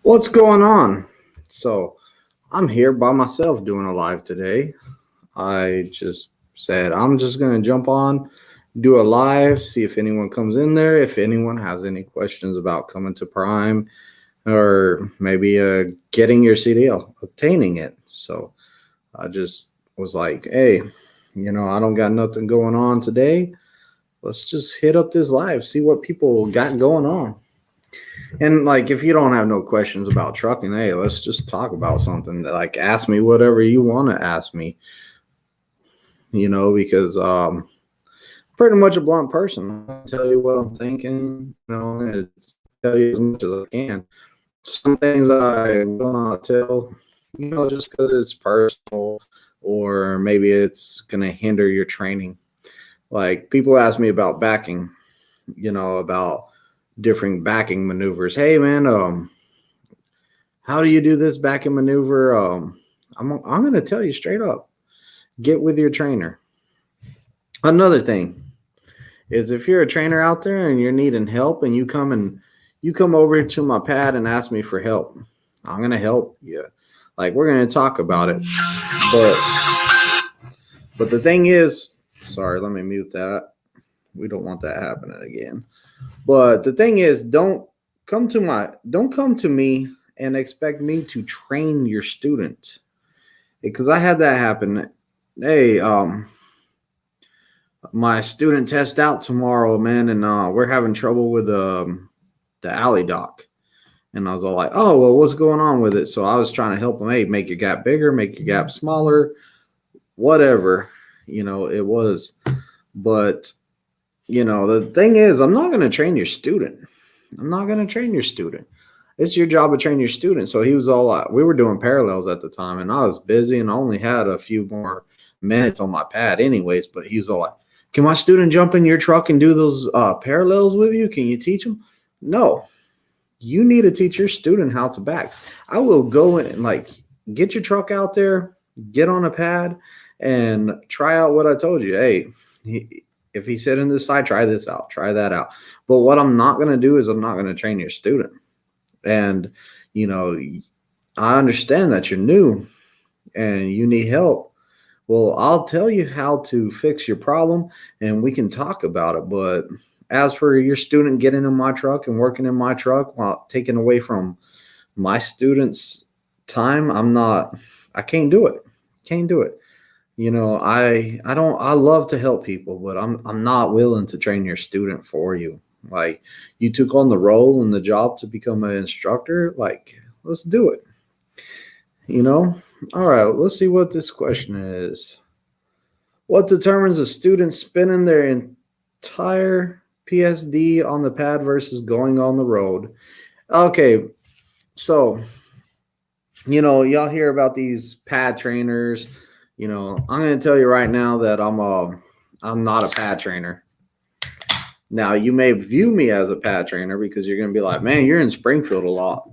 What's going on? So I'm here by myself doing a live today. I just said I'm just going to jump on, do a live, see if anyone comes in there, if anyone has any questions about coming to Prime or maybe getting your CDL, obtaining it. So I just was like, hey, I don't got nothing going on today. Let's just hit up this live, see what people got going on. And like, if you don't have no questions about trucking, hey, let's just talk about something. Like, ask me whatever you want to ask me. Because pretty much a blunt person. I'll tell you what I'm thinking. It's tell you as much as I can. Some things I will not tell. Just because it's personal, or maybe it's gonna hinder your training. Like, people ask me about backing. About different backing maneuvers. Hey man, how do you do this backing maneuver? I'm gonna tell you straight up. Get with your trainer. Another thing is, if you're a trainer out there and you're needing help and you come over to my pad and ask me for help, I'm gonna help you. Like, we're gonna talk about it. But the thing is, sorry, let me mute that. We don't want that happening again. But the thing is, don't come to me and expect me to train your student, because I had that happen. Hey, my student test out tomorrow, man, and we're having trouble with the alley dock. And I was all like, oh, well, what's going on with it? So I was trying to help them. Hey, make your gap bigger, make your gap smaller, whatever, it was. But the thing is, I'm not going to train your student. It's your job to train your student. So he was all, we were doing parallels at the time, and I was busy and I only had a few more minutes on my pad anyways. But he was all like, can my student jump in your truck and do those parallels with you? Can you teach them? No, you need to teach your student how to back. I will go and get your truck out there, get on a pad and try out what I told you. Hey, if he said in this side, try this out, try that out. But what I'm not going to do is I'm not going to train your student. And, I understand that you're new and you need help. Well, I'll tell you how to fix your problem and we can talk about it. But as for your student getting in my truck and working in my truck while taking away from my students' time, I can't do it. I love to help people, but I'm not willing to train your student for you. Like, you took on the role and the job to become an instructor. Like, let's do it. All right, let's see what this question is. What determines a student spending their entire PSD on the pad versus going on the road? Okay, so, y'all hear about these pad trainers. I'm going to tell you right now that I'm not a pad trainer. Now, you may view me as a pad trainer because you're going to be like, man, you're in Springfield a lot.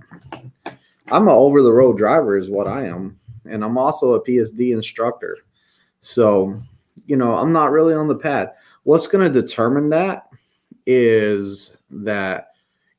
I'm an over-the-road driver is what I am. And I'm also a PSD instructor. So, I'm not really on the pad. What's going to determine that is that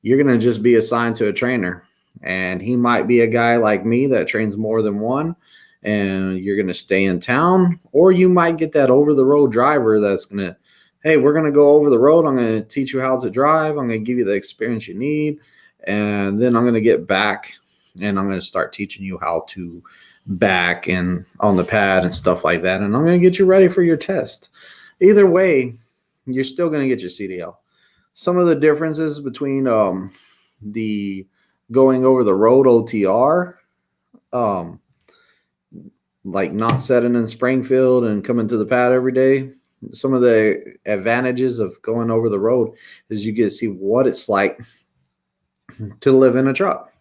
you're going to just be assigned to a trainer. And he might be a guy like me that trains more than one, and you're going to stay in town. Or you might get that over-the-road driver that's going to, hey, we're going to go over the road. I'm going to teach you how to drive. I'm going to give you the experience you need. And then I'm going to get back and I'm going to start teaching you how to back and on the pad and stuff like that. And I'm going to get you ready for your test. Either way, you're still going to get your CDL. Some of the differences between the going over the road OTR, like not setting in Springfield and coming to the pad every day. Some of the advantages of going over the road is you get to see what it's like to live in a truck.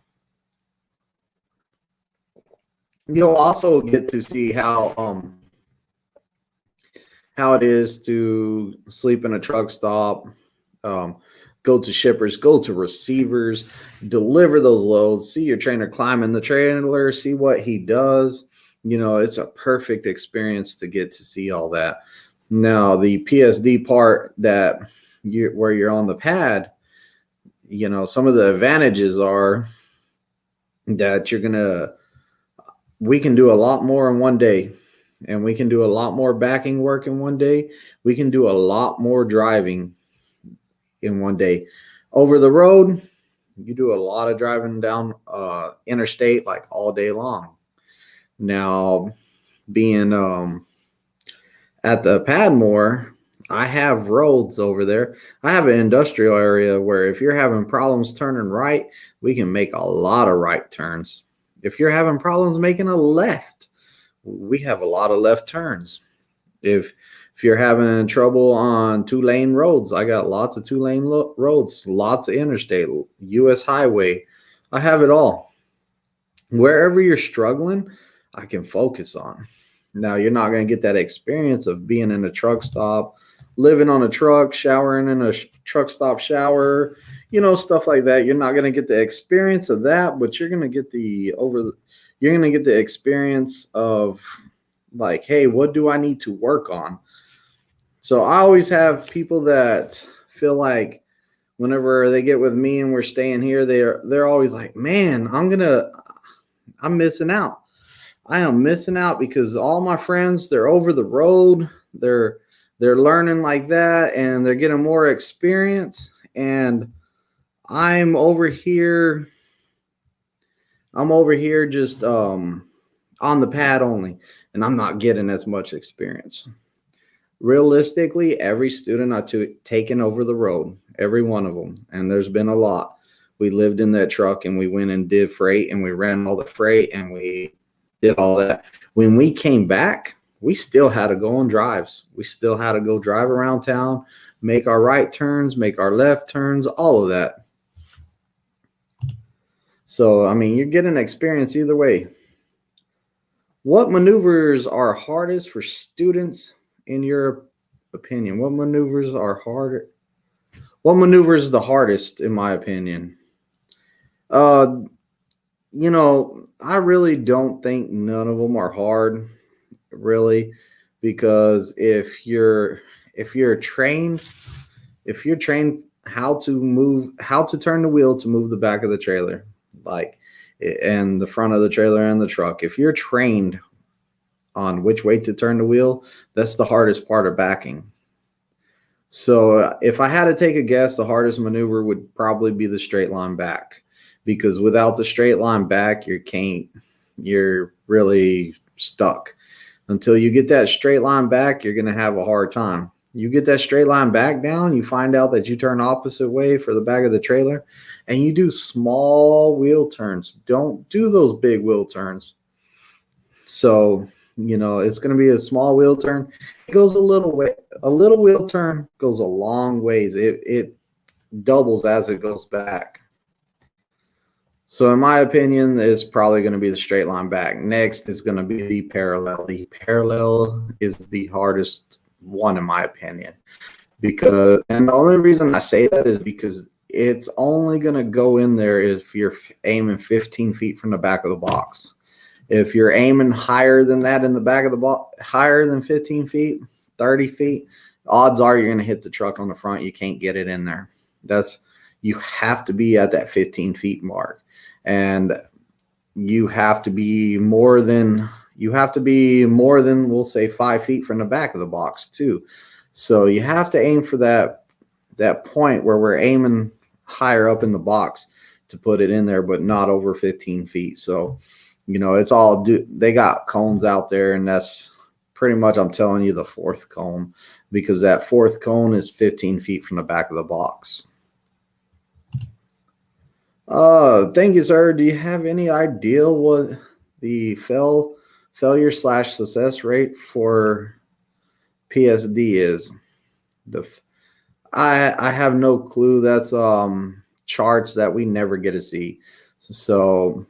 You'll also get to see how it is to sleep in a truck stop, go to shippers, go to receivers, deliver those loads, see your trainer climb in the trailer, see what he does. It's a perfect experience to get to see all that. Now, the PSD part where you're on the pad, some of the advantages are that we can do a lot more in one day, and we can do a lot more backing work in one day. We can do a lot more driving in one day. Over the road, you do a lot of driving down interstate like all day long. Now, being at the Padmore, I have roads over there. I have an industrial area where if you're having problems turning right, we can make a lot of right turns. If you're having problems making a left, we have a lot of left turns. If you're having trouble on 2-lane roads, I got lots of 2-lane roads, lots of interstate, US highway. I have it all. Wherever you're struggling, I can focus on. Now, you're not going to get that experience of being in a truck stop, living on a truck, showering in a truck stop shower, stuff like that. You're not going to get the experience of that, but you're going to get you're going to get the experience of like, hey, what do I need to work on? So I always have people that feel like whenever they get with me and we're staying here, they're always like, man, I'm missing out. I am missing out because all my friends, they're over the road. They're learning like that, and they're getting more experience. And I'm over here just on the pad only, and I'm not getting as much experience. Realistically, every student I've taken over the road, every one of them, and there's been a lot. We lived in that truck and we went and did freight, and we ran all the freight and we did all that. When we came back, we still had to go on drives. We still had to go drive around town, make our right turns, make our left turns, all of that. So, I mean, you're getting experience either way. What maneuvers are hardest for students in your opinion? What maneuvers are harder? What maneuver is the hardest in my opinion? I really don't think none of them are hard, really, because if you're trained how to turn the wheel to move the back of the trailer, like, and the front of the trailer and the truck, if you're trained on which way to turn the wheel, that's the hardest part of backing. So if I had to take a guess, the hardest maneuver would probably be the straight line back, because without the straight line back, you're really stuck. Until you get that straight line back, you're going to have a hard time. You get that straight line back down, you find out that you turn opposite way for the back of the trailer, and you do small wheel turns. Don't do those big wheel turns. So, it's going to be a small wheel turn. It goes a little way. A little wheel turn goes a long ways. It doubles as it goes back. So in my opinion, it's probably going to be the straight line back. Next is going to be the parallel. The parallel is the hardest one in my opinion, and the only reason I say that is because it's only going to go in there if you're aiming 15 feet from the back of the box. If you're aiming higher than that in the back of the box, higher than 15 feet, 30 feet, odds are you're going to hit the truck on the front. You can't get it in there. You have to be at that 15 feet mark. And you have to be more than, we'll say, 5 feet from the back of the box too. So you have to aim for that point where we're aiming higher up in the box to put it in there, but not over 15 feet. So, it's all they got cones out there, and that's pretty much, I'm telling you, the fourth cone, because that fourth cone is 15 feet from the back of the box. Thank you, sir. Do you have any idea what the failure/success rate for PSD is? I have no clue. That's charts that we never get to see. So,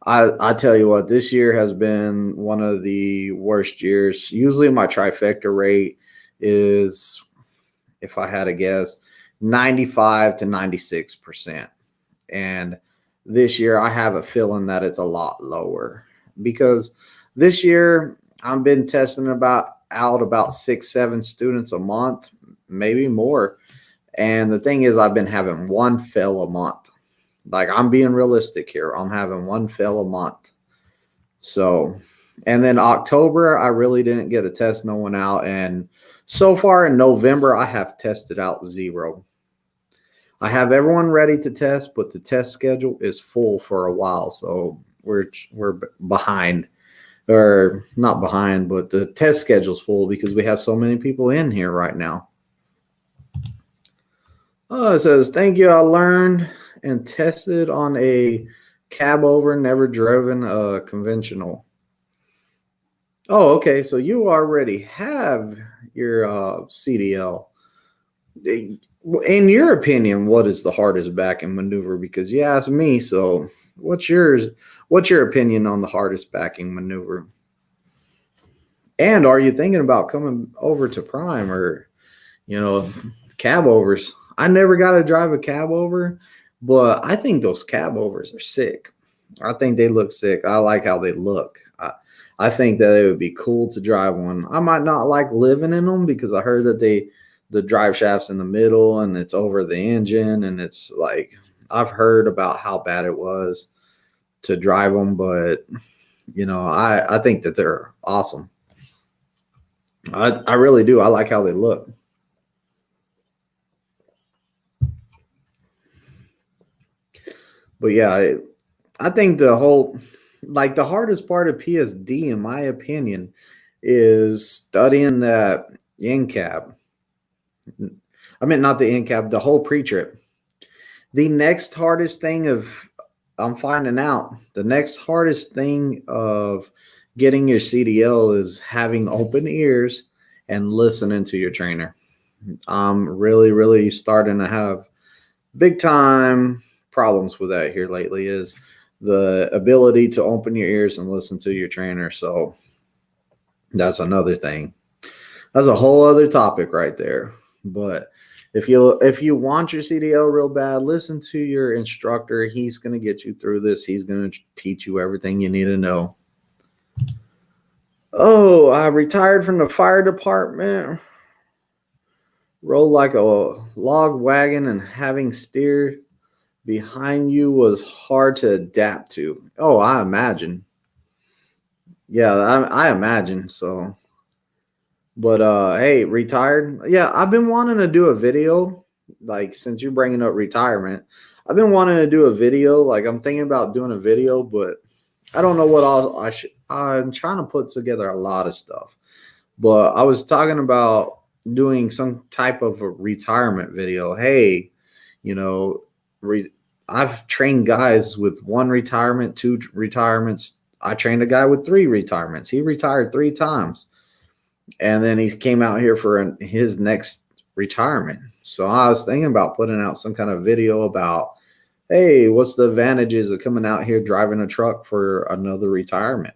I tell you what, this year has been one of the worst years. Usually my trifecta rate is, if I had to guess, 95 to 96%. And this year I have a feeling that it's a lot lower, because this year I've been testing about 6-7 students a month, maybe more. And the thing is, I've been having one fail a month. Like, I'm being realistic here. I'm having one fail a month. So, and then October, I really didn't get to test no one out. And so far in November, I have tested out 0. I have everyone ready to test, but the test schedule is full for a while. So we're behind, or not behind, but the test schedule's full because we have so many people in here right now. It says, thank you. I learned and tested on a cab over, never driven a conventional. Oh, okay. So you already have your CDL. In your opinion, what is the hardest backing maneuver? Because you asked me, so what's yours? What's your opinion on the hardest backing maneuver? And are you thinking about coming over to Prime or, cab overs? I never got to drive a cab over, but I think those cab overs are sick. I think they look sick. I like how they look. I think that it would be cool to drive one. I might not like living in them because I heard that the drive shaft's in the middle and it's over the engine, and it's like, I've heard about how bad it was to drive them, but I think that they're awesome. I really do. I like how they look. But yeah, I think the hardest part of PSD, in my opinion, is studying that in-cab. I meant not the in-cab, the whole pre-trip. The next hardest thing I'm finding out, the next hardest thing of getting your CDL is having open ears and listening to your trainer. I'm really, really starting to have big time problems with that here lately, is the ability to open your ears and listen to your trainer. So that's another thing. That's a whole other topic right there. But if you want your CDL real bad, listen to your instructor. He's going to get you through this. He's going to teach you everything you need to know. Oh, I retired from the fire department. Rolled like a log wagon, and having steer behind you was hard to adapt to. Oh, I imagine. Yeah, I imagine so. But hey, retired. Yeah, I've been wanting to do a video. Like, since you're bringing up retirement, I've been wanting to do a video. Like, I'm thinking about doing a video, but I don't know what all I should. I'm trying to put together a lot of stuff. But I was talking about doing some type of a retirement video. Hey, I've trained guys with 1 retirement, 2 retirements. I trained a guy with 3 retirements. He retired 3 times. And then he came out here for his next retirement. So I was thinking about putting out some kind of video about, hey, what's the advantages of coming out here driving a truck for another retirement,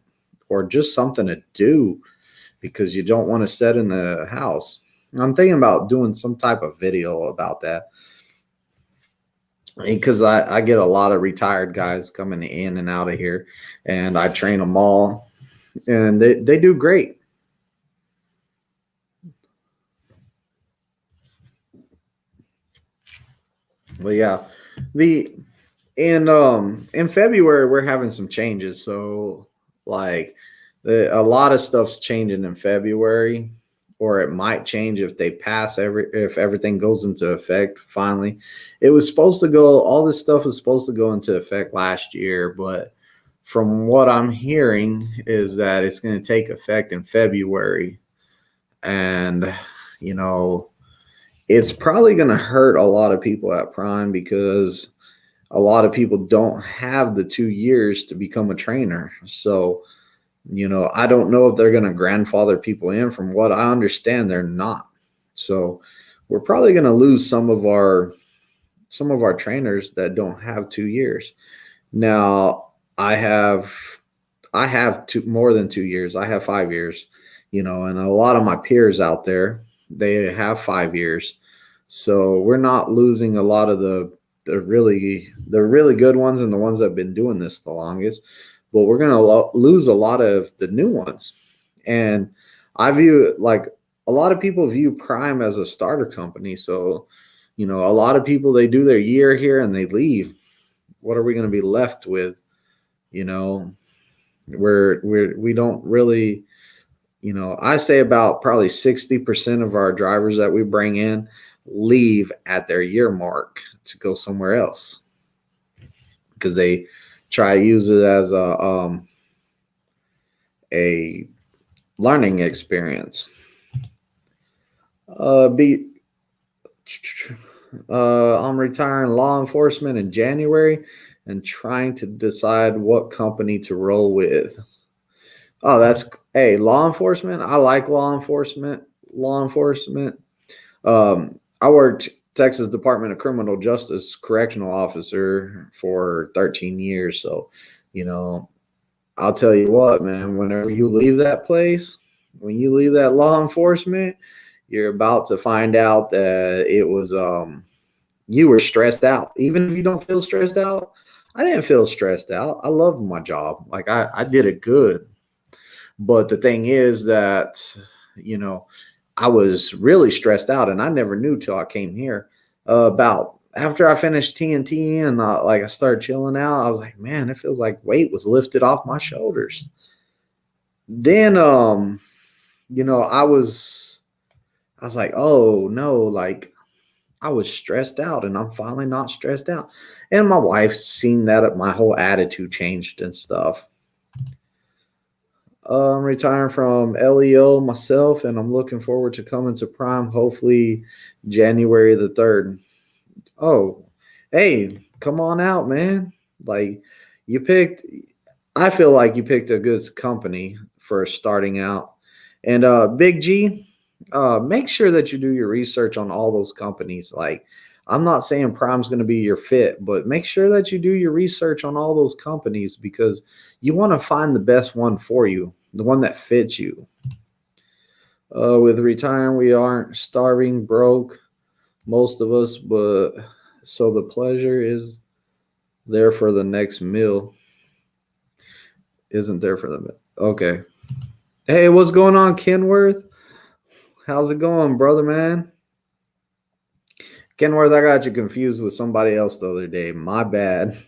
or just something to do because you don't want to sit in the house. I'm thinking about doing some type of video about that, because I get a lot of retired guys coming in and out of here, and I train them all, and they do great. But yeah, in February we're having some changes. So like a lot of stuff's changing in February, or it might change if they pass if everything goes into effect finally. It was supposed to go, all this stuff was supposed to go into effect last year, but from what I'm hearing is that it's going to take effect in February. And it's probably going to hurt a lot of people at Prime, because a lot of people don't have the 2 years to become a trainer. So, I don't know if they're going to grandfather people in. From what I understand, they're not. So we're probably going to lose some of our trainers that don't have 2 years. Now, I have more than 2 years. I have 5 years, and a lot of my peers out there, they have 5 years. So we're not losing a lot of the really good ones and the ones that have been doing this the longest, but we're going to lose a lot of the new ones. And I view, like, a lot of people view Prime as a starter company. So, a lot of people, they do their year here and they leave. what are we going to be left with? You know, we don't really, you know, I say about probably 60% of our drivers that we bring in leave at their year mark to go somewhere else because they try to use it as a learning experience. I'm retiring law enforcement in January and trying to decide what company to roll with. Oh, that's hey, law enforcement. I like law enforcement. I worked Texas Department of Criminal Justice correctional officer for 13 years. So, you know, I'll tell you what, man, whenever you leave that place, when you leave that law enforcement, you're about to find out that it was you were stressed out. Even if you don't feel stressed out, I didn't feel stressed out. I loved my job. Like I did it good. But the thing is that, you know, I was really stressed out, and I never knew till I came here. About after I finished TNT and like I started chilling out, I was like, man, it feels like weight was lifted off my shoulders. Then, you know, I was like, oh no, like I was stressed out, and I'm finally not stressed out. And my wife's seen that my whole attitude changed and stuff. I'm retiring from LEO myself, and I'm looking forward to coming to Prime, hopefully January the 3rd. Oh, hey, come on out, man. Like I feel like you picked a good company for starting out. And Big G, make sure that you do your research on all those companies. Like, I'm not saying Prime's going to be your fit, but make sure that you do your research on all those companies because you want to find the best one for you, the one that fits you. With retiring, we aren't starving, broke, most of us, but so the pleasure is there for the next meal. Isn't there for the okay. Hey, what's going on, Kenworth? How's it going, brother, man? Kenworth, I got you confused with somebody else the other day. My bad.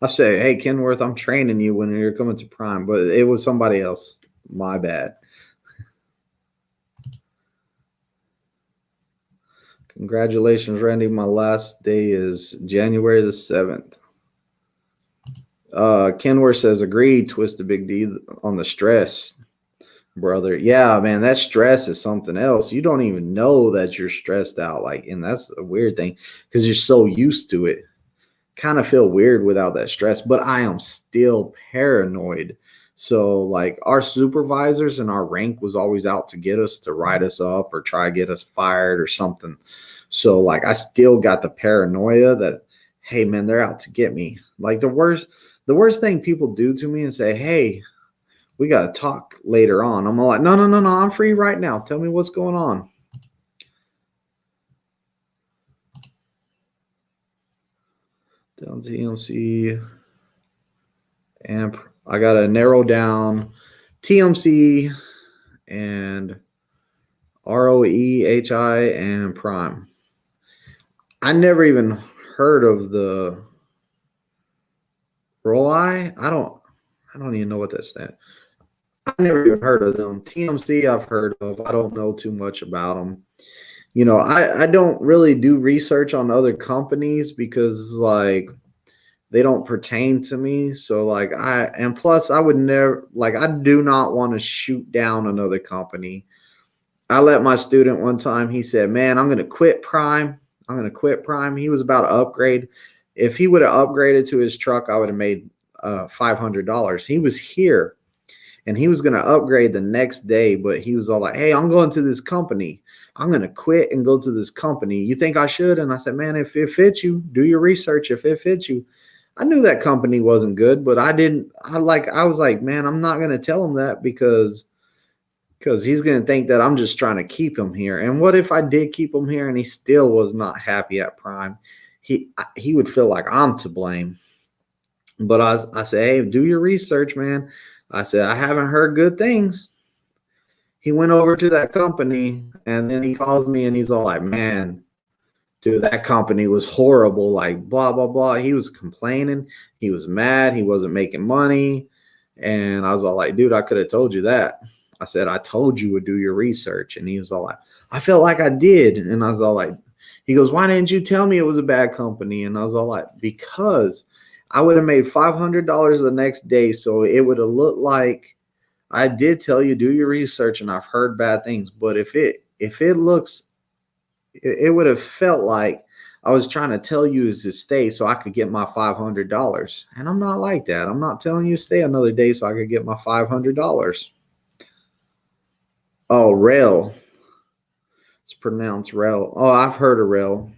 I say, hey, Kenworth, I'm training you when you're coming to Prime, but it was somebody else. My bad. Congratulations, Randy. My last day is January the 7th. Kenworth says, agreed, Twisted Big D on the stress. Brother, yeah, man, that stress is something else. You don't even know that you're stressed out, like, and that's a weird thing because you're so used to it. Kind of feel weird without that stress, but I am still paranoid. So, like, our supervisors and our rank was always out to get us, to write us up or try to get us fired or something. So, like, I still got the paranoia that, hey, man, they're out to get me. Like, the worst thing people do to me and say, hey, we got to talk later on. I'm like, no, I'm free right now. Tell me what's going on. Down TMC. And I got to narrow down TMC and ROEHI and Prime. I never even heard of the ROI. I don't even know what that stands. I never even heard of them. TMC I've heard of. I don't know too much about them. You know, I don't really do research on other companies because, like, they don't pertain to me. So, like, plus I would never, like, I do not want to shoot down another company. I let my student one time, he said, man, I'm going to quit Prime. He was about to upgrade. If he would have upgraded to his truck, I would have made $500. He was here. And he was going to upgrade the next day, but he was all like, hey, I'm going to this company. I'm going to quit and go to this company. You think I should? And I said, man, if it fits you, do your research. If it fits you. I knew that company wasn't good, but I was like, man, I'm not going to tell him that because he's going to think that I'm just trying to keep him here. And what if I did keep him here and he still was not happy at Prime? He would feel like I'm to blame. But I said, hey, do your research, man. I said, I haven't heard good things. He went over to that company, and then he calls me, and he's all like, man, dude, that company was horrible, like blah blah blah. He was complaining, he was mad, he wasn't making money. And I was all like, dude, I could have told you that. I said, I told you to do your research. And he was all like, I felt like I did. And I was all like, he goes, why didn't you tell me it was a bad company? And I was all like, because I would have made $500 the next day. So it would have looked like I did tell you, do your research, and I've heard bad things. But if it looks, it would have felt like I was trying to tell you to stay so I could get my $500. And I'm not like that. I'm not telling you to stay another day so I could get my $500. Oh, rail. It's pronounced rail. Oh, I've heard of rail.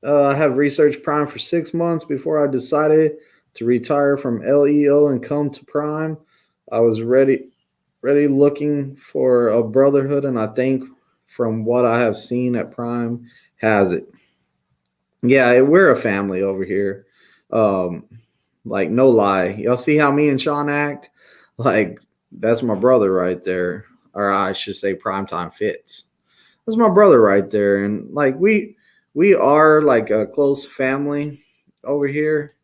I have researched Prime for 6 months before I decided to retire from LEO and come to Prime. I was ready looking for a brotherhood, and I think from what I have seen at Prime has it. Yeah, we're a family over here. Like, no lie. Y'all see how me and Sean act? Like, that's my brother right there. Or I should say Primetime Fits. That's my brother right there. And like we are like a close family over here.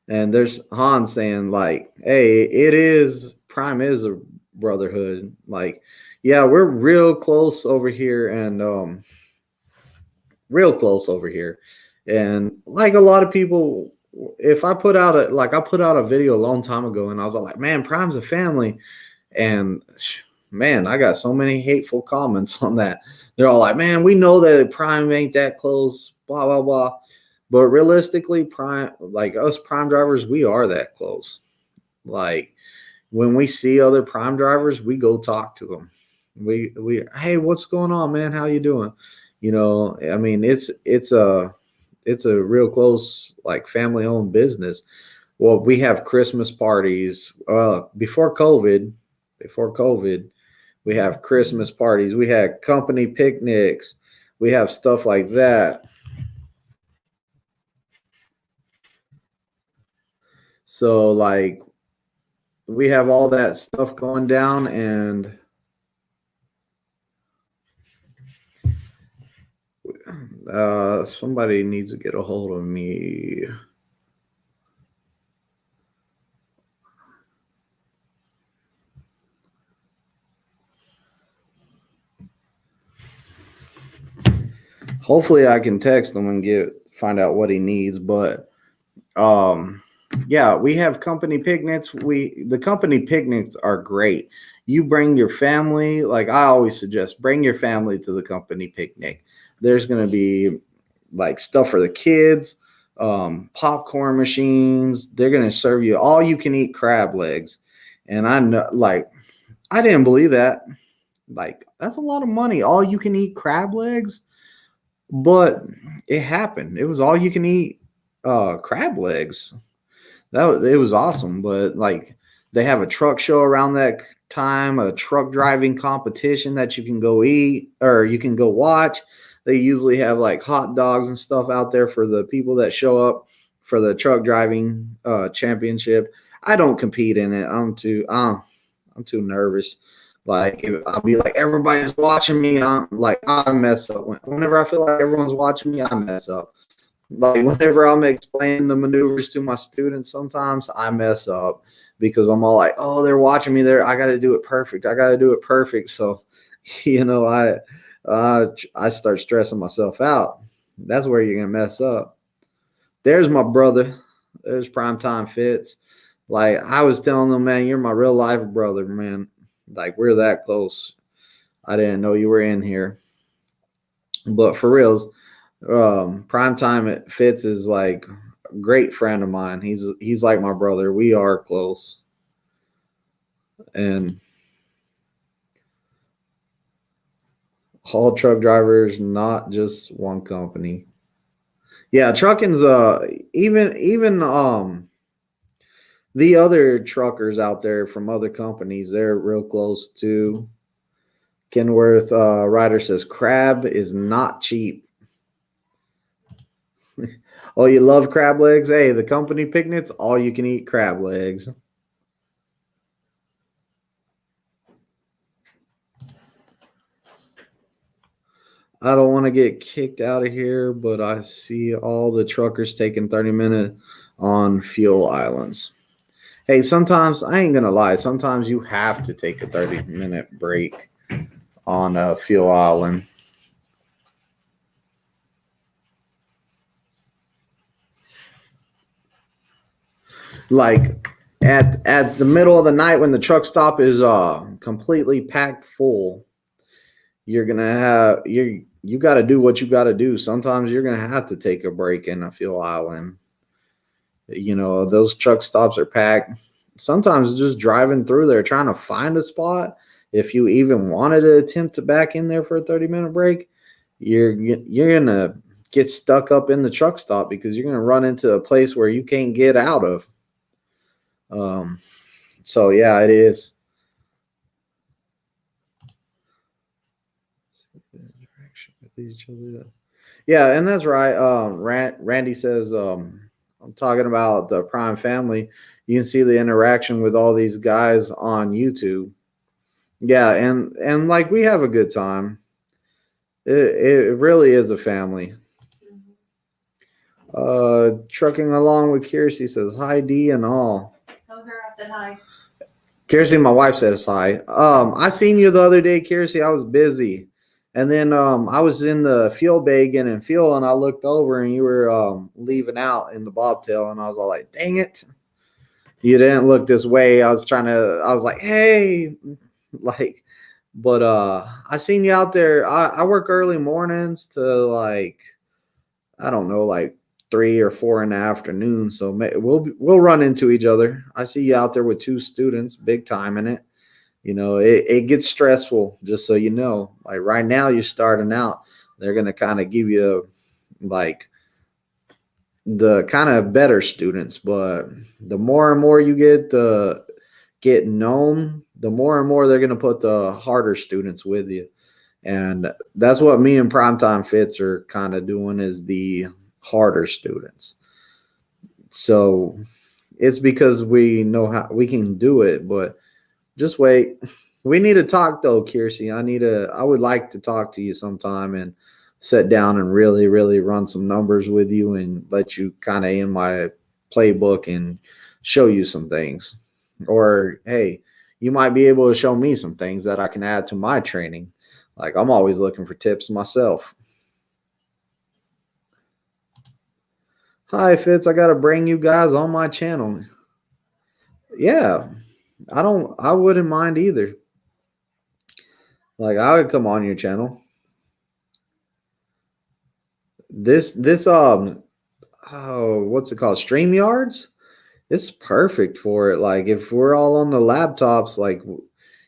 And there's Han saying like, hey, Prime is a brotherhood. Like, yeah, we're real close over here, and real close over here. And like a lot of people, if I put out a video a long time ago, and I was like, man, Prime's a family. And man, I got so many hateful comments on that. They're all like, man, we know that Prime ain't that close, blah, blah, blah. But realistically, Prime, like us Prime drivers, we are that close. Like, when we see other Prime drivers, we go talk to them. Hey, what's going on, man? How you doing? You know, I mean, it's a real close, like, family owned business. Well, we have Christmas parties. Before COVID, we have Christmas parties. We had company picnics. We have stuff like that. So, like, we have all that stuff going down, and somebody needs to get a hold of me. Hopefully I can text him and find out what he needs. But yeah, we have company picnics. The company picnics are great. You bring your family. Like, I always suggest, bring your family to the company picnic. There's going to be like stuff for the kids, popcorn machines. They're going to serve you all you can eat crab legs. And I know, like, I didn't believe that. Like, that's a lot of money. All you can eat crab legs. But it happened. It was all you can eat crab legs. It was awesome. But like, they have a truck show around that time, a truck driving competition that you can go eat or you can go watch. They usually have like hot dogs and stuff out there for the people that show up for the truck driving championship. I don't compete in it. I'm too nervous. Like, I'll be like, everybody's watching me. I mess up. Whenever I feel like everyone's watching me, I mess up. Like, whenever I'm explaining the maneuvers to my students, sometimes I mess up because I'm all like, oh, they're watching me there. I got to do it perfect. So, you know, I start stressing myself out. That's where you're going to mess up. There's my brother. There's Primetime Fits. Like, I was telling them, man, you're my real life brother, man. Like, we're that close. I didn't know you were in here. But for reals, Primetime Fits is like a great friend of mine. He's like my brother. We are close. And haul truck drivers, not just one company. Yeah, trucking's even the other truckers out there from other companies, they're real close too. Kenworth Ryder says crab is not cheap. Oh, you love crab legs? Hey, the company picnics, all you can eat crab legs. I don't want to get kicked out of here, but I see all the truckers taking 30-minute on fuel islands. Hey, sometimes I ain't gonna lie. Sometimes you have to take a 30-minute break on a fuel island. Like at the middle of the night when the truck stop is completely packed full, you're gonna have you got to do what you got to do. Sometimes you're gonna have to take a break in a fuel island. You know, those truck stops are packed. Sometimes just driving through there trying to find a spot, if you even wanted to attempt to back in there for a 30-minute break, you're gonna get stuck up in the truck stop because you're gonna run into a place where you can't get out of. So yeah, it is. Yeah, and that's right. Randy says, I'm talking about the Prime family. You can see the interaction with all these guys on YouTube. Yeah, and like we have a good time. It really is a family. Trucking along with Kirsty says hi D and all. Tell her I said hi. Kirsty, my wife says hi. I seen you the other day, Kirsty. I was busy. And then I was in the fuel bay getting fuel, and I looked over, and you were leaving out in the bobtail, and I was all like, "Dang it, you didn't look this way." I was like, "Hey," like, but I seen you out there. I work early mornings to like, I don't know, like 3 or 4 in the afternoon. So we'll run into each other. I see you out there with 2 students, big time in it. You know, it gets stressful, just so you know. Like right now, you're starting out. They're going to kind of give you like the kind of better students. But the more and more you get known, the more and more they're going to put the harder students with you. And that's what me and Primetime Fits are kind of doing, is the harder students. So it's because we know how we can do it, but just wait. We need to talk though, Kirsty. I would like to talk to you sometime and sit down and really, really run some numbers with you and let you kind of in my playbook and show you some things. Or hey, you might be able to show me some things that I can add to my training. Like I'm always looking for tips myself. Hi Fitz, I gotta bring you guys on my channel. Yeah, I wouldn't mind either. Like I would come on your channel. This oh, what's it called? StreamYards? It's perfect for it. Like if we're all on the laptops, like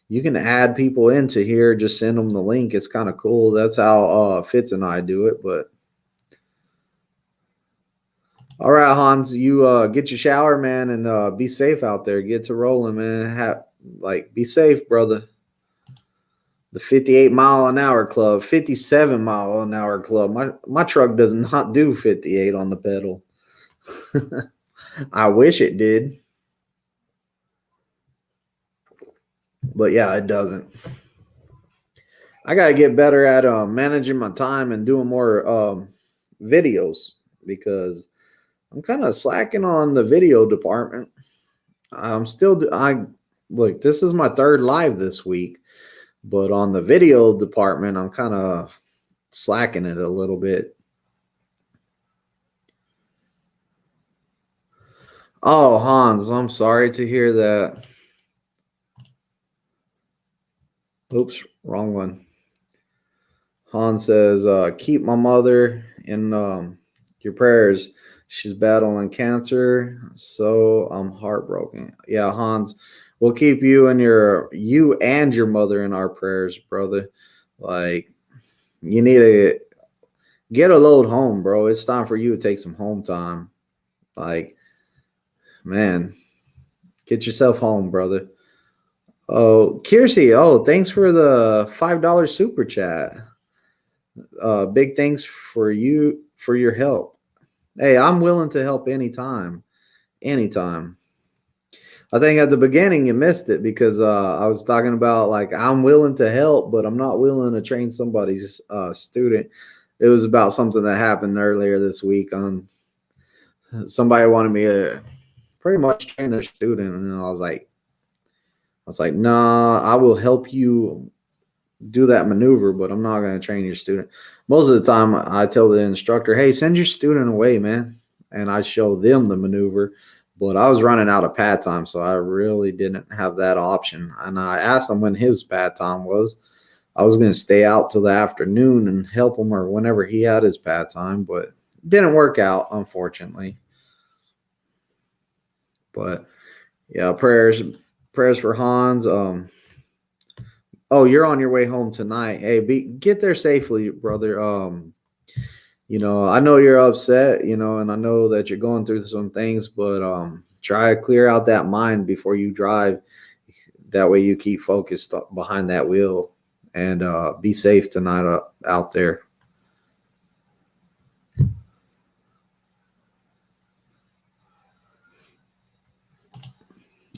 you can add people into here, just send them the link. It's kind of cool. That's how Fitz and I do it. But all right, Hans, you get your shower, man, and be safe out there. Get to rolling, man. Be safe, brother. The 58-mile-an-hour club, 57-mile-an-hour club. My truck does not do 58 on the pedal. I wish it did. But yeah, it doesn't. I got to get better at managing my time and doing more videos, because I'm kind of slacking on the video department. Look, this is my 3rd live this week, but on the video department, I'm kind of slacking it a little bit. Oh, Hans, I'm sorry to hear that. Oops, wrong one. Hans says, keep my mother in your prayers. She's battling cancer, so I'm heartbroken. Yeah, Hans, we'll keep you and your mother in our prayers, brother. Like, you need to get a load home, bro. It's time for you to take some home time. Like, man, get yourself home, brother. Oh, Kirsty, thanks for the $5 super chat. Big thanks for you for your help. Hey, I'm willing to help anytime. Anytime. I think at the beginning you missed it because I was talking about like I'm willing to help, but I'm not willing to train somebody's student. It was about something that happened earlier this week. On somebody wanted me to pretty much train their student, and I was like, nah, I will help you do that maneuver, but I'm not going to train your student. Most of the time, I tell the instructor, hey, send your student away, man. And I show them the maneuver. But I was running out of pad time, so I really didn't have that option. And I asked him when his pad time was. I was going to stay out till the afternoon and help him or whenever he had his pad time, but it didn't work out, unfortunately. But yeah, prayers for Hans. Oh, you're on your way home tonight. Hey, get there safely, brother. I know you're upset, and I know that you're going through some things, but try to clear out that mind before you drive. That way you keep focused behind that wheel, and be safe tonight out there.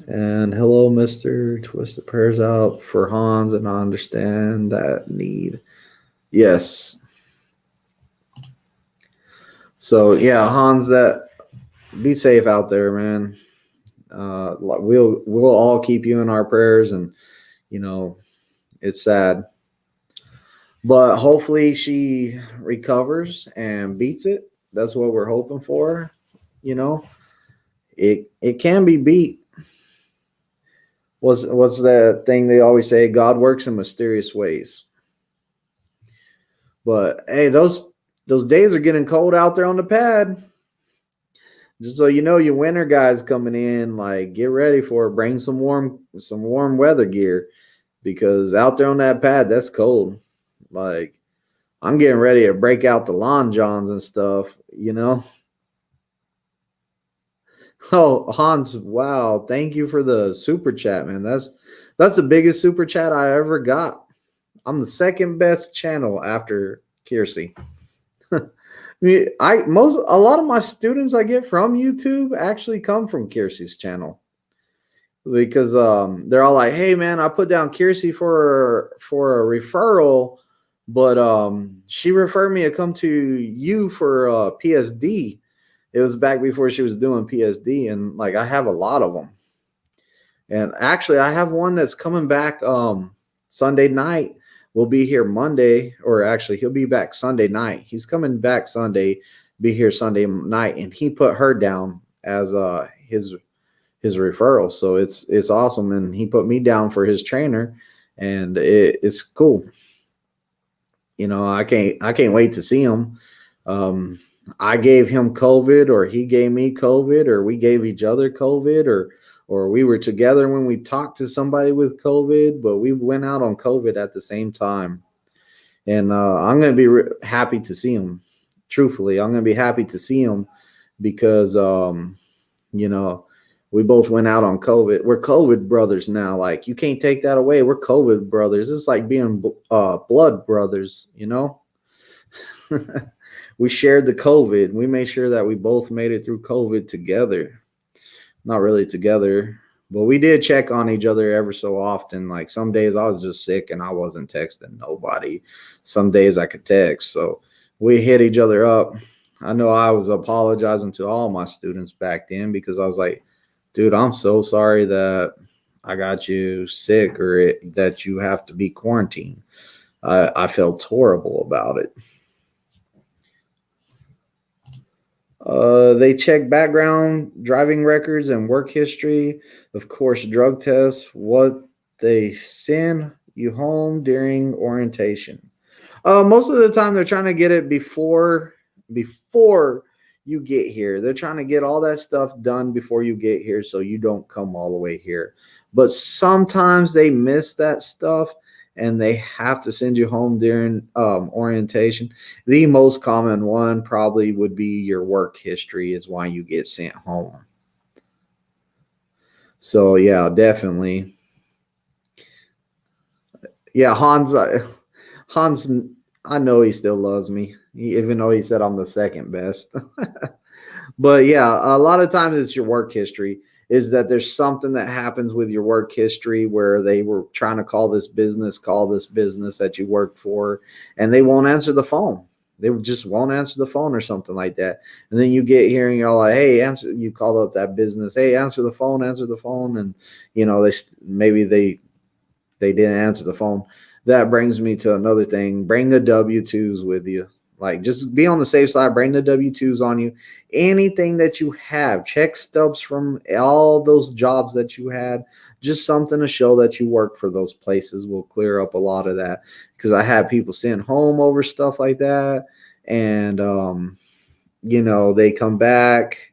And hello, Mr. Twisted Prayers out for Hans, and I understand that need. Yes. So yeah, Hans, that be safe out there, man. We'll all keep you in our prayers, and it's sad, but hopefully she recovers and beats it. That's what we're hoping for. It can be beat. What's that thing they always say? God works in mysterious ways. But hey, those days are getting cold out there on the pad. Just so you know, your winter guys coming in, like get ready for it. Bring some warm weather gear, because out there on that pad, that's cold. Like I'm getting ready to break out the lawn johns and stuff, Oh, Hans, wow. Thank you for the super chat, man. That's the biggest super chat I ever got. I'm the second best channel after Kiersey. A lot of my students I get from YouTube actually come from Kiersey's channel, because they're all like, hey man, I put down Kiersey for a referral, but she referred me to come to you for PSD. It was back before she was doing PSD, and like I have a lot of them. And actually I have one that's coming back Sunday night. We'll be here Monday, or actually he'll be back Sunday night. He's coming back Sunday, be here Sunday night, and he put her down as his referral. So it's awesome, and he put me down for his trainer, and it's cool. I can't wait to see him. I gave him COVID, or he gave me COVID, or we gave each other COVID, or we were together when we talked to somebody with COVID, but we went out on COVID at the same time. And I'm going to be happy to see him. Truthfully, I'm going to be happy to see him because, we both went out on COVID. We're COVID brothers now. Like, you can't take that away. We're COVID brothers. It's like being blood brothers, We shared the COVID. We made sure that we both made it through COVID together. Not really together, but we did check on each other ever so often. Like some days I was just sick and I wasn't texting nobody. Some days I could text. So we hit each other up. I know I was apologizing to all my students back then, because I was like, dude, I'm so sorry that I got you sick, or that you have to be quarantined. I felt horrible about it. They check background, driving records, and work history. Of course, drug tests. What they send you home during orientation. Most of the time, they're trying to get it before you get here. They're trying to get all that stuff done before you get here, so you don't come all the way here. But sometimes they miss that stuff, and they have to send you home during orientation. The most common one probably would be your work history is why you get sent home. So yeah, definitely. Yeah, Hans, I know he still loves me, even though he said I'm the second best. But yeah, a lot of times it's your work history. is that there's something that happens with your work history where they were trying to call this business that you work for, and they won't answer the phone. They just won't answer the phone or something like that. And then you get here and you're like, hey, answer. You call up that business, hey, answer the phone, and maybe they didn't answer the phone. That brings me to another thing. Bring the W-2s with you. Like, just be on the safe side. Bring the W-2s on you. Anything that you have, check stubs from all those jobs that you had, just something to show that you work for those places will clear up a lot of that. Because I had people sent home over stuff like that, and they come back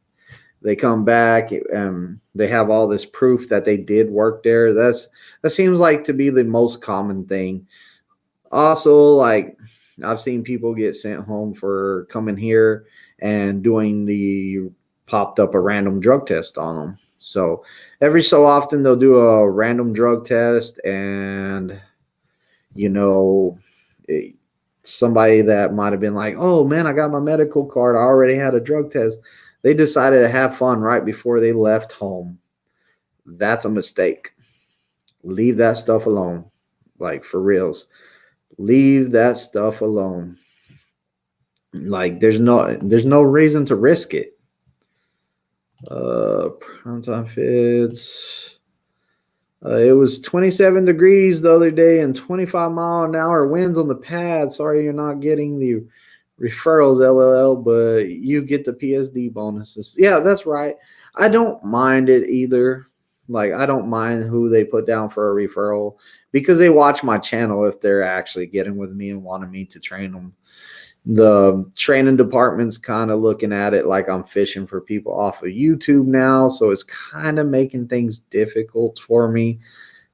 and they have all this proof that they did work there. That seems like to be the most common thing. Also, like, I've seen people get sent home for coming here and popped up a random drug test on them. So every so often they'll do a random drug test, and somebody that might have been like, oh man, I got my medical card, I already had a drug test. They decided to have fun right before they left home. That's a mistake. Leave that stuff alone. Like, for reals. Leave that stuff alone. Like, there's no reason to risk it. Primetime fits. It was 27 degrees the other day and 25-mile-an-hour winds on the pad. Sorry you're not getting the referrals, LLL, but you get the PSD bonuses. Yeah, that's right. I don't mind it either. Like, I don't mind who they put down for a referral, because they watch my channel if they're actually getting with me and wanting me to train them. The training department's kind of looking at it like I'm fishing for people off of YouTube now, so it's kind of making things difficult for me.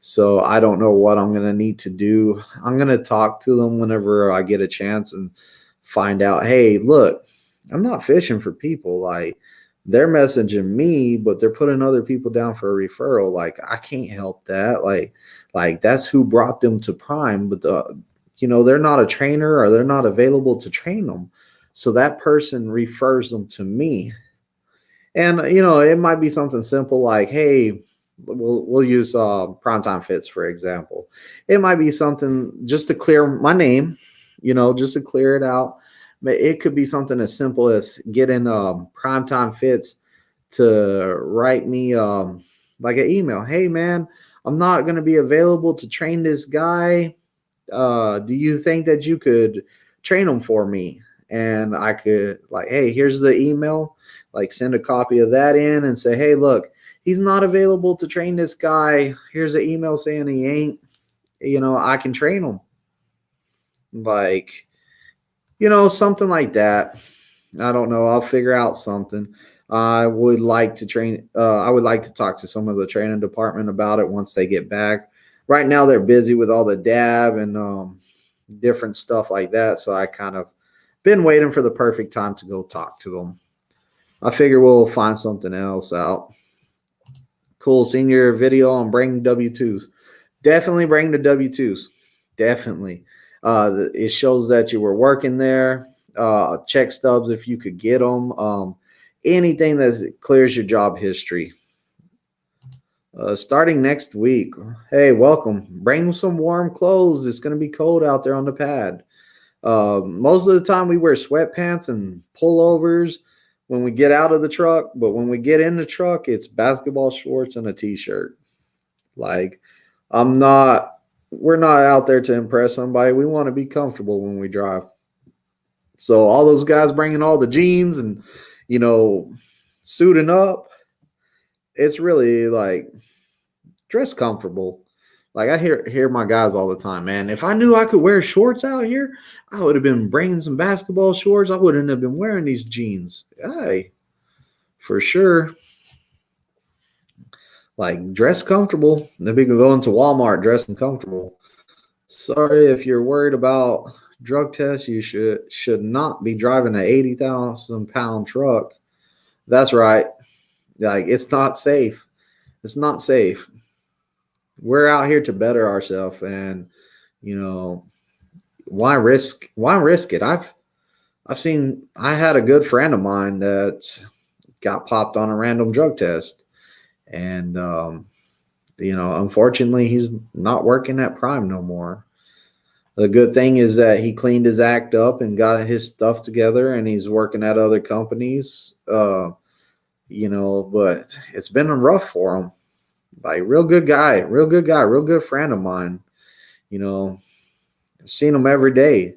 So I don't know what I'm going to need to do. I'm going to talk to them whenever I get a chance and find out, hey, look, I'm not fishing for people. Like, they're messaging me, but they're putting other people down for a referral. Like, I can't help that. Like that's who brought them to Prime, but they're not a trainer, or they're not available to train them. So that person refers them to me. And, it might be something simple like, hey, we'll use Primetime Fits, for example. It might be something just to clear my name, just to clear it out. But it could be something as simple as getting Primetime Fits to write me like an email. Hey, man, I'm not going to be available to train this guy. Do you think that you could train him for me? And I could, like, hey, here's the email. Like, send a copy of that in and say, hey, look, he's not available to train this guy. Here's the email saying he ain't. I can train him. Like, something like that. I don't know. I'll figure out something. I would like to talk to some of the training department about it once they get back. Right now, they're busy with all the dab and different stuff like that. So I kind of been waiting for the perfect time to go talk to them. I figure we'll find something else out. Cool. Seen your video on bringing W-2s. Definitely bring the W-2s. Definitely. It shows that you were working there. Check stubs if you could get them. Anything that clears your job history. Starting next week. Hey, welcome. Bring some warm clothes. It's going to be cold out there on the pad. Most of the time we wear sweatpants and pullovers when we get out of the truck. But when we get in the truck, it's basketball shorts and a t-shirt. Like, we're not out there to impress somebody. We want to be comfortable when we drive. So all those guys bringing all the jeans and, suiting up, it's really like, dress comfortable. Like, I hear my guys all the time, man, if I knew I could wear shorts out here, I would have been bringing some basketball shorts. I wouldn't have been wearing these jeans. Hey, for sure. Like, dress comfortable. Then we can go into Walmart dressing comfortable. Sorry if you're worried about drug tests. You should not be driving an 80,000-pound truck. That's right. Like, it's not safe. It's not safe. We're out here to better ourselves, and why risk it? I had a good friend of mine that got popped on a random drug test. And unfortunately, he's not working at Prime no more. The good thing is that he cleaned his act up and got his stuff together, and he's working at other companies. But it's been rough for him. Like, real good guy, real good friend of mine. I've seen him every day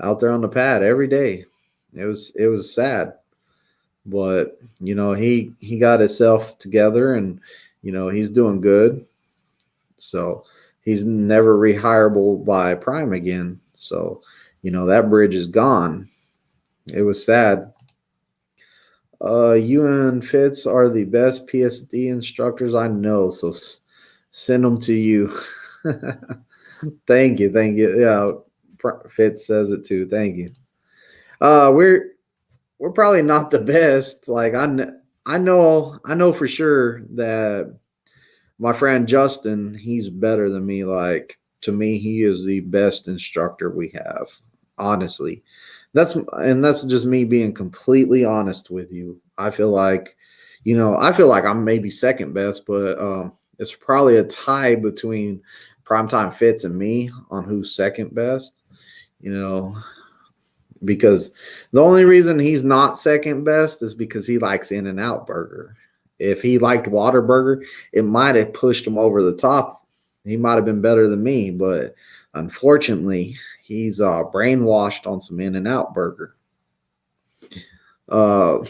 out there on the pad every day. It was sad, but he got himself together, and he's doing good. So he's never rehireable by Prime again. So that bridge is gone. It was sad. You and Fitz are the best PSD instructors I know, so send them to you. Thank you. Yeah, Fitz says it too. Thank you. We're probably not the best. Like, I know for sure that my friend Justin, he's better than me. Like, to me, he is the best instructor we have. Honestly, that's just me being completely honest with you. I feel like I'm maybe second best, but it's probably a tie between Primetime Fitz and me on who's second best. Because the only reason he's not second best is because he likes In-N-Out Burger. If he liked Whataburger, it might have pushed him over the top. He might have been better than me, but unfortunately, he's brainwashed on some In-N-Out Burger. How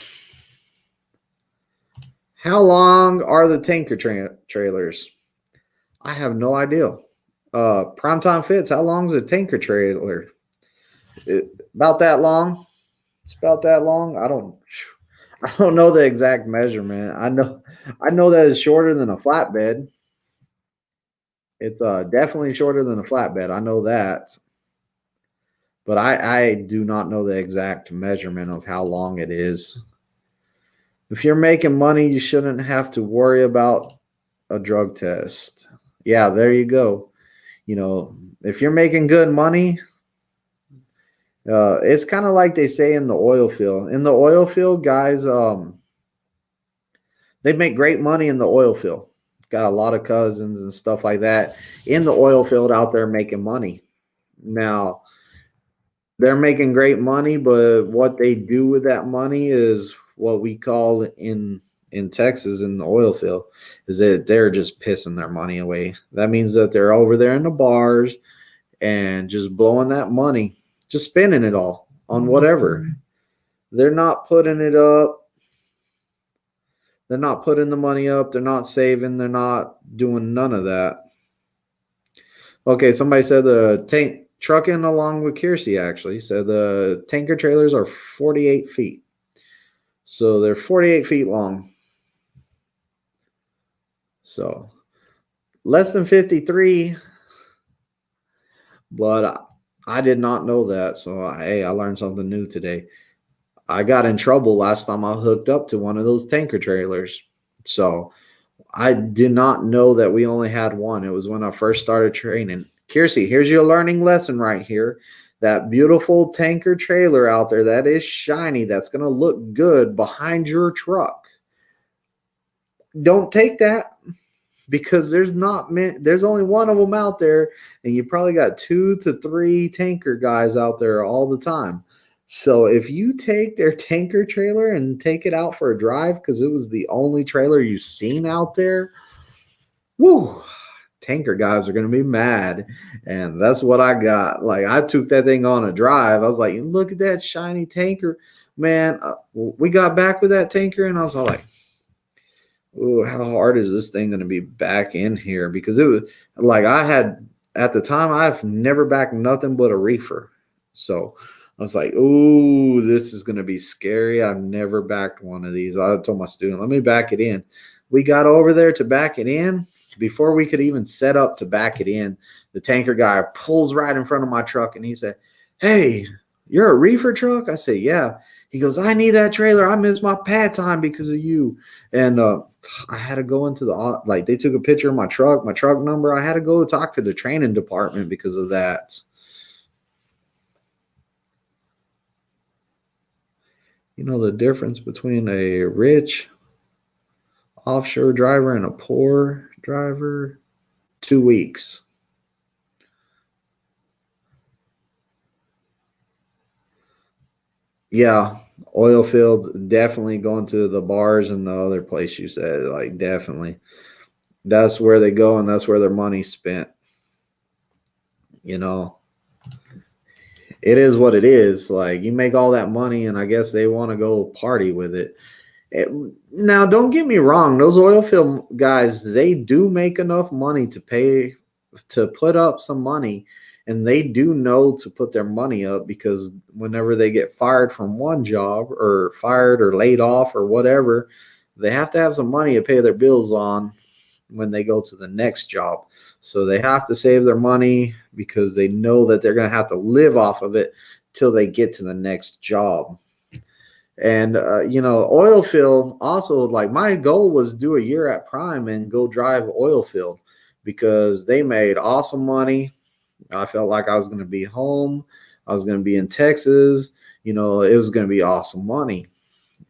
long are the tanker trailers? I have no idea. Primetime Fits, how long is a tanker trailer? About that long. It's about that long. I don't know the exact measurement. I know that it's shorter than a flatbed. It's definitely shorter than a flatbed. I know that. But I do not know the exact measurement of how long it is. If you're making money, you shouldn't have to worry about a drug test. Yeah, there you go. If you're making good money, it's kind of like they say in the oil field. In the oil field, guys, they make great money in the oil field. Got a lot of cousins and stuff like that in the oil field out there making money. Now, they're making great money, but what they do with that money is what we call in Texas in the oil field is that they're just pissing their money away. That means that they're over there in the bars and just blowing that money, just spending it all on whatever. They're not putting it up. They're not putting the money up. They're not saving. They're not doing none of that. Okay, somebody said the tank trucking along with Kiersey actually said the tanker trailers are 48 feet. So they're 48 feet long. So less than 53. But I did not know that. So I learned something new today. I got in trouble last time I hooked up to one of those tanker trailers. So I did not know that we only had one. It was when I first started training. Kiersey, here's your learning lesson right here. That beautiful tanker trailer out there that is shiny, that's going to look good behind your truck. Don't take that, because there's only one of them out there, and you probably got 2 to 3 tanker guys out there all the time. So if you take their tanker trailer and take it out for a drive because it was the only trailer you've seen out there, woo, tanker guys are going to be mad. And that's what I got. Like, I took that thing on a drive. I was like, look at that shiny tanker. Man, we got back with that tanker, and I was all like, ooh, how hard is this thing going to be back in here? Because it was like at the time, I've never backed nothing but a reefer. So I was like, ooh, this is going to be scary. I've never backed one of these. I told my student, let me back it in. We got over there to back it in. Before we could even set up to back it in, the tanker guy pulls right in front of my truck, and he said, hey, you're a reefer truck? I said, yeah. He goes, I need that trailer. I missed my pad time because of you. And I had to go into they took a picture of my truck number. I had to go talk to the training department because of that. You know the difference between a rich offshore driver and a poor driver, 2 weeks. Yeah, oil fields, definitely going to the bars and the other place you said, like definitely. That's where they go and that's where their money's spent. You know, it is what it is. Like you make all that money and I guess they want to go party with it. Now, don't get me wrong, those oil field guys, they do make enough money to pay to put up some money, and they do know to put their money up because whenever they get fired from one job or fired or laid off or whatever, they have to have some money to pay their bills on when they go to the next job. So they have to save their money because they know that they're going to have to live off of it till they get to the next job. And, oil field also, like my goal was do a year at Prime and go drive oil field because they made awesome money. I felt like I was going to be home. I was going to be in Texas. It was going to be awesome money.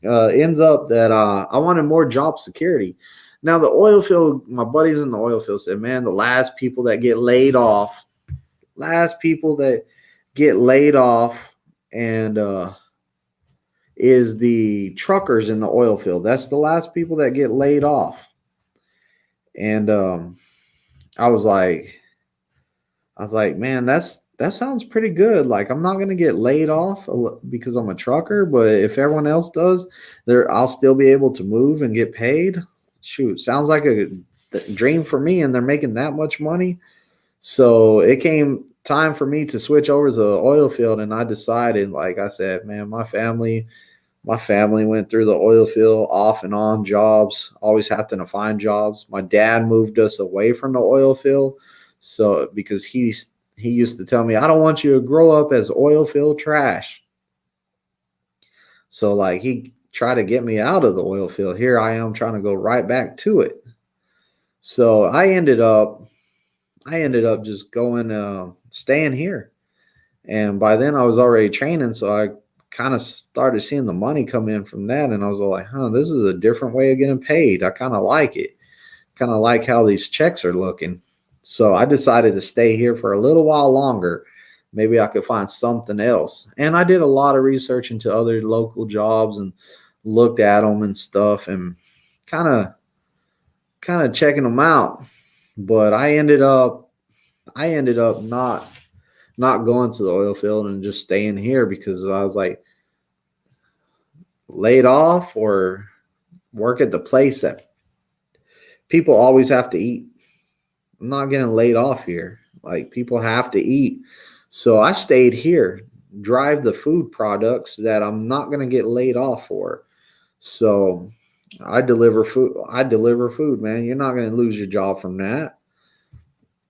Ends up that I wanted more job security. Now, the oil field, my buddies in the oil field said, man, the last people that get laid off, and is the truckers in the oil field. That's the last people that get laid off. And I was like, man, that sounds pretty good. Like I'm not going to get laid off because I'm a trucker, but if everyone else does, I'll still be able to move and get paid. Shoot, sounds like a dream for me, and they're making that much money. So it came time for me to switch over to the oil field, and I decided, like I said, man, my family went through the oil field off and on jobs, always having to find jobs. My dad moved us away from the oil field. So because he used to tell me, I don't want you to grow up as oil field trash. So like he tried to get me out of the oil field. Here I am trying to go right back to it. So I ended up just going, staying here. And by then I was already training. So I kind of started seeing the money come in from that. And I was like, this is a different way of getting paid. I kind of like it. Kind of like how these checks are looking. So I decided to stay here for a little while longer. Maybe I could find something else. And I did a lot of research into other local jobs and looked at them and stuff and kind of checking them out. But I ended up not going to the oil field and just staying here because I was like laid off or work at the place that people always have to eat. I'm not getting laid off here. Like people have to eat. So I stayed here, drive the food products that I'm not going to get laid off for. So I deliver food, man. You're not going to lose your job from that.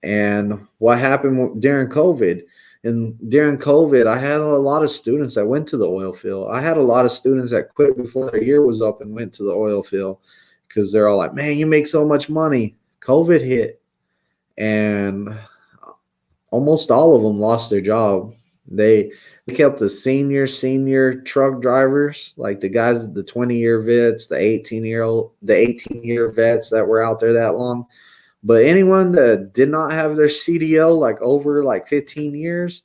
And what happened during COVID? And during COVID, I had a lot of students that went to the oil field. I had a lot of students that quit before their year was up and went to the oil field because they're all like, man, you make so much money. COVID hit. And almost all of them lost their job. They kept the senior truck drivers, like the guys, the 20-year vets, the 18-year vets that were out there that long. But anyone that did not have their CDL like over like 15 years,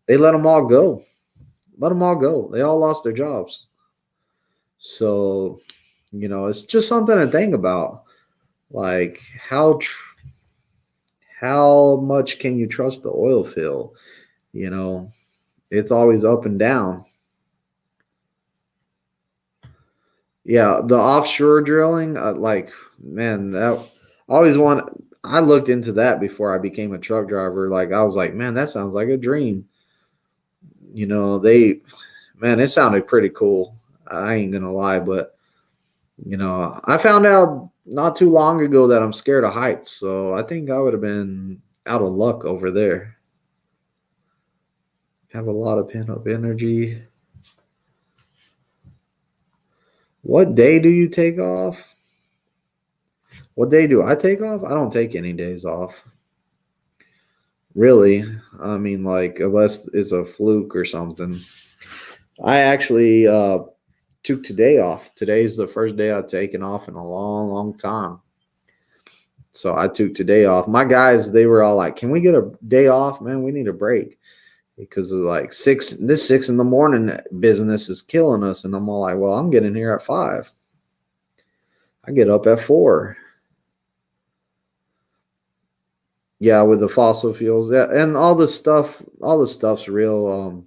they let them all go. They all lost their jobs. So, it's just something to think about. Like how much can you trust the oil field? It's always up and down. Yeah, the offshore drilling, man, I looked into that before I became a truck driver. Like, I was like, man, that sounds like a dream. It sounded pretty cool. I ain't going to lie, but, I found out not too long ago that I'm scared of heights. So I think I would have been out of luck over there. Have a lot of pent-up energy. What day do you take off? What day do I take off? I don't take any days off. Really. I mean, like, unless it's a fluke or something. I actually took today off. Today's the first day I've taken off in a long, long time. So I took today off. My guys, they were all like, "Can we get a day off, man? We need a break." Because of like 6 in the morning business is killing us. And I'm all like, well, I'm getting here at 5. I get up at 4. Yeah, with the fossil fuels. Yeah, and all the stuff's real.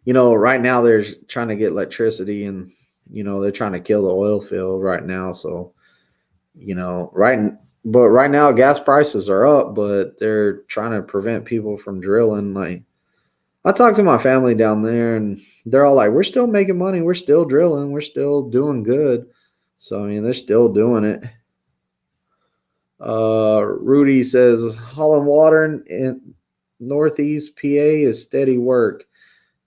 Right now they're trying to get electricity, and they're trying to kill the oil field right now. So, right now gas prices are up, but they're trying to prevent people from drilling. Like, I talked to my family down there, and they're all like, "We're still making money. We're still drilling. We're still doing good." So, I mean, they're still doing it. Rudy says, hauling water in Northeast PA is steady work.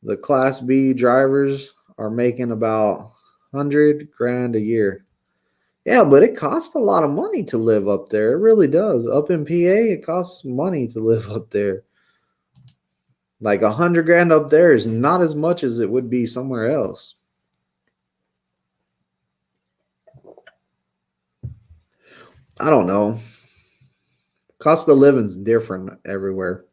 The Class B drivers are making about $100,000 a year. Yeah, but it costs a lot of money to live up there. It really does. Up in PA, it costs money to live up there. Like $100,000 up there is not as much as it would be somewhere else. I don't know. Cost of living's different everywhere.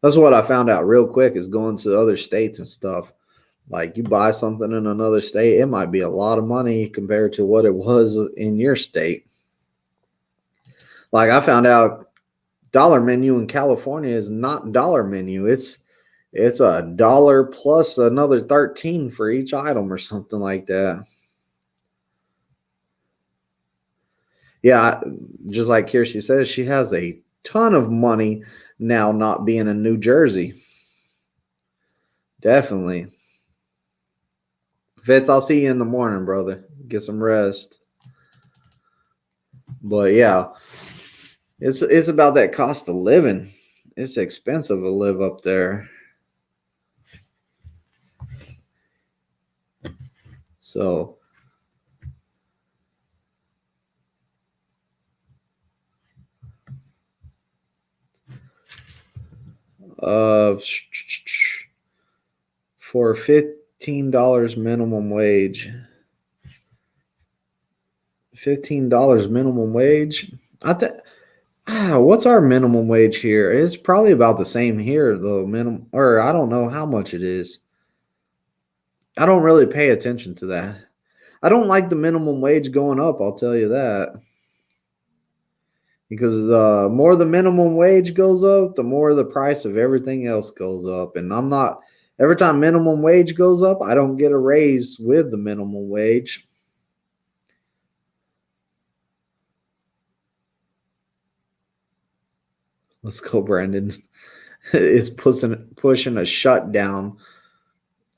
That's what I found out real quick, is going to other states and stuff. Like, you buy something in another state, it might be a lot of money compared to what it was in your state. Like, I found out dollar menu in California is not dollar menu. It's $1 plus another 13 for each item or something like that. Yeah, just like Kirsty says, she has a ton of money now not being in New Jersey. Definitely. Fitz, I'll see you in the morning, brother. Get some rest. But yeah, it's about that cost of living. It's expensive to live up there. So for $15 minimum wage. $15 minimum wage. What's our minimum wage here? It's probably about the same here, though. Minimum, or I don't know how much it is. I don't really pay attention to that. I don't like the minimum wage going up, I'll tell you that. Because the more the minimum wage goes up, the more the price of everything else goes up. And every time minimum wage goes up, I don't get a raise with the minimum wage. Let's go, Brandon. It's pushing a shutdown.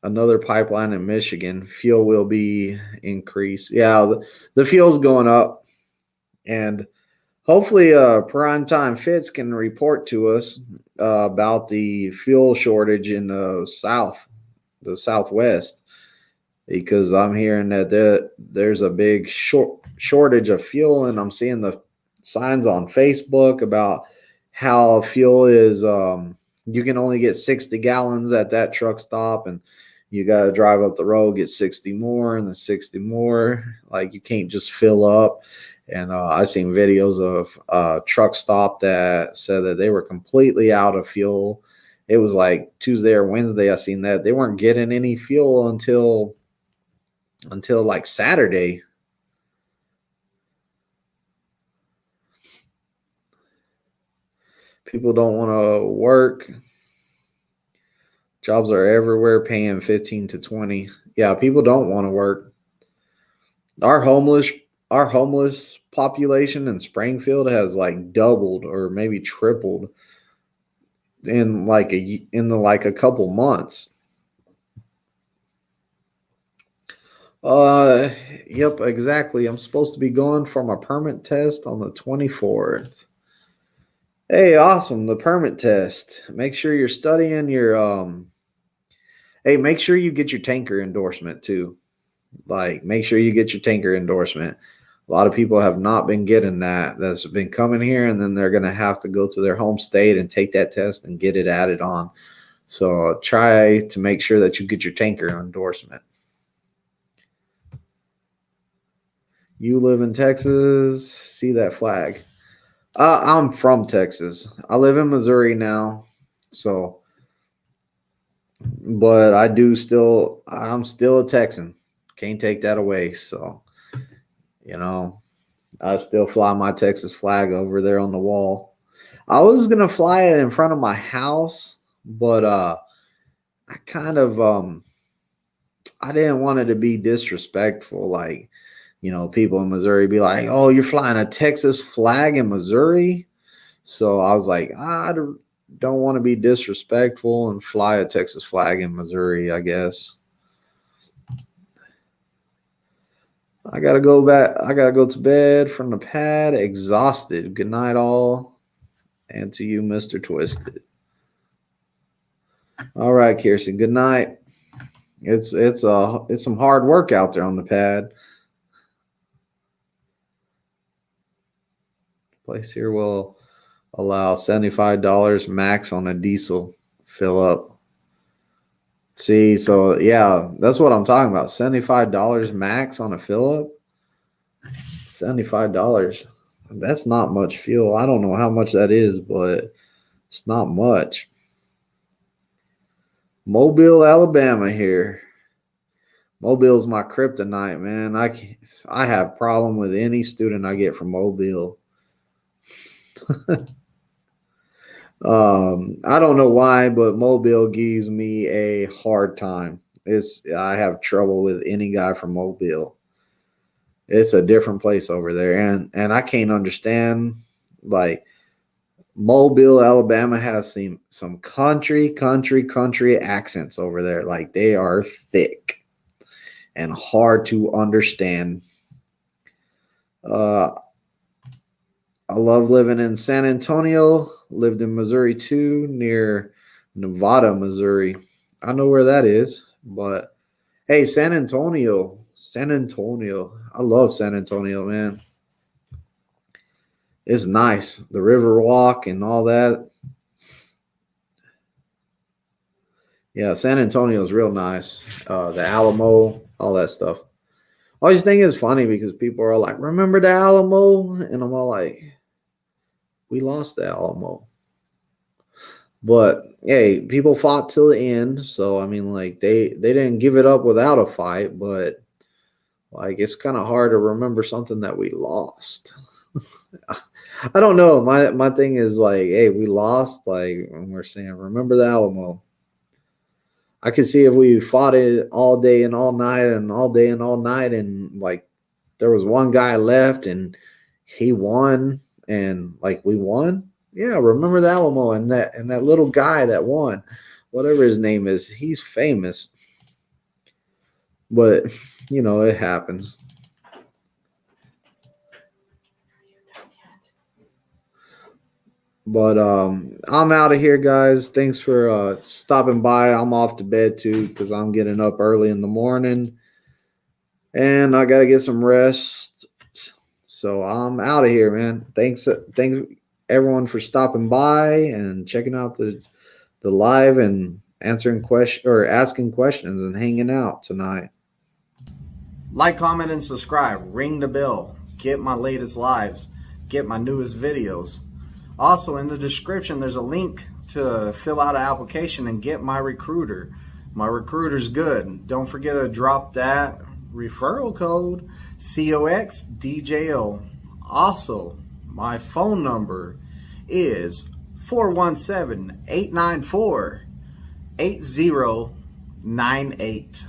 Another pipeline in Michigan. Fuel will be increased. Yeah, the fuel's going up. And hopefully Primetime Fitz can report to us about the fuel shortage in the Southwest. Because I'm hearing that there's a big shortage of fuel, and I'm seeing the signs on Facebook about how fuel is you can only get 60 gallons at that truck stop, and you got to drive up the road, get 60 more, and then 60 more. Like, you can't just fill up. And I've seen videos of a truck stop that said that they were completely out of fuel. It was like Tuesday or Wednesday. I seen that they weren't getting any fuel until like Saturday. People don't want to work. Jobs are everywhere paying 15 to 20. Yeah, people don't want to work. Our homeless population in Springfield has like doubled or maybe tripled in like a couple months. Yep, exactly. I'm supposed to be going for my permit test on the 24th. Hey, awesome. The permit test. Make sure you're studying your hey, make sure you get your tanker endorsement too. Like, make sure you get your tanker endorsement. A lot of people have not been getting that. That's been coming here, and then they're going to have to go to their home state and take that test and get it added on. So try to make sure that you get your tanker endorsement. You live in Texas. See that flag. I'm from Texas. I live in Missouri now. So, but I'm still a Texan. Can't take that away. So, I still fly my Texas flag over there on the wall. I was going to fly it in front of my house, but I kind of I didn't want it to be disrespectful. Like, people in Missouri be like, "Oh, you're flying a Texas flag in Missouri?" So I was like, I don't want to be disrespectful and fly a Texas flag in Missouri, I guess. I got to go back. I got to go to bed from the pad, exhausted. Good night, all. And to you, Mr. Twisted. All right, Kirsten. Good night. It's some hard work out there on the pad. Place here will allow $75 max on a diesel fill up. See, so yeah, that's what I'm talking about. $75 max on a fill up. $75. That's not much fuel. I don't know how much that is, but it's not much. Mobile, Alabama here. Mobile's my kryptonite, man. I have problem with any student I get from Mobile. I don't know why, but Mobile gives me a hard time. I have trouble with any guy from Mobile. It's a different place over there, and I can't understand. Like, Mobile, Alabama has some country accents over there. Like, they are thick and hard to understand. I love living in San Antonio. Lived in Missouri too, near Nevada, Missouri. I know where that is, but hey, San Antonio. I love San Antonio, man. It's nice. The River Walk and all that. Yeah, San Antonio is real nice. The Alamo, all that stuff. I always think it's funny because people are all like, "Remember the Alamo?" And I'm all like, we lost the Alamo. But hey, people fought till the end. So I mean, like, they didn't give it up without a fight, but like, it's kind of hard to remember something that we lost. I don't know. My thing is like, hey, we lost. Like, when we're saying, remember the Alamo. I could see if we fought it all day and all night and all day and all night, and like there was one guy left and he won, and like we won. Yeah, remember the Alamo and that little guy that won, whatever his name is, he's famous. But it happens. But I'm out of here, guys. Thanks for stopping by. I'm off to bed too because I'm getting up early in the morning, and I got to get some rest. So I'm out of here, man. Thanks everyone for stopping by and checking out the live and answering questions or asking questions and hanging out tonight. Like, comment, and subscribe. Ring the bell. Get my latest lives. Get my newest videos. Also, in the description, there's a link to fill out an application and get my recruiter. My recruiter's good. Don't forget to drop that referral code, COXDJO. Also, my phone number is 417-894-8098.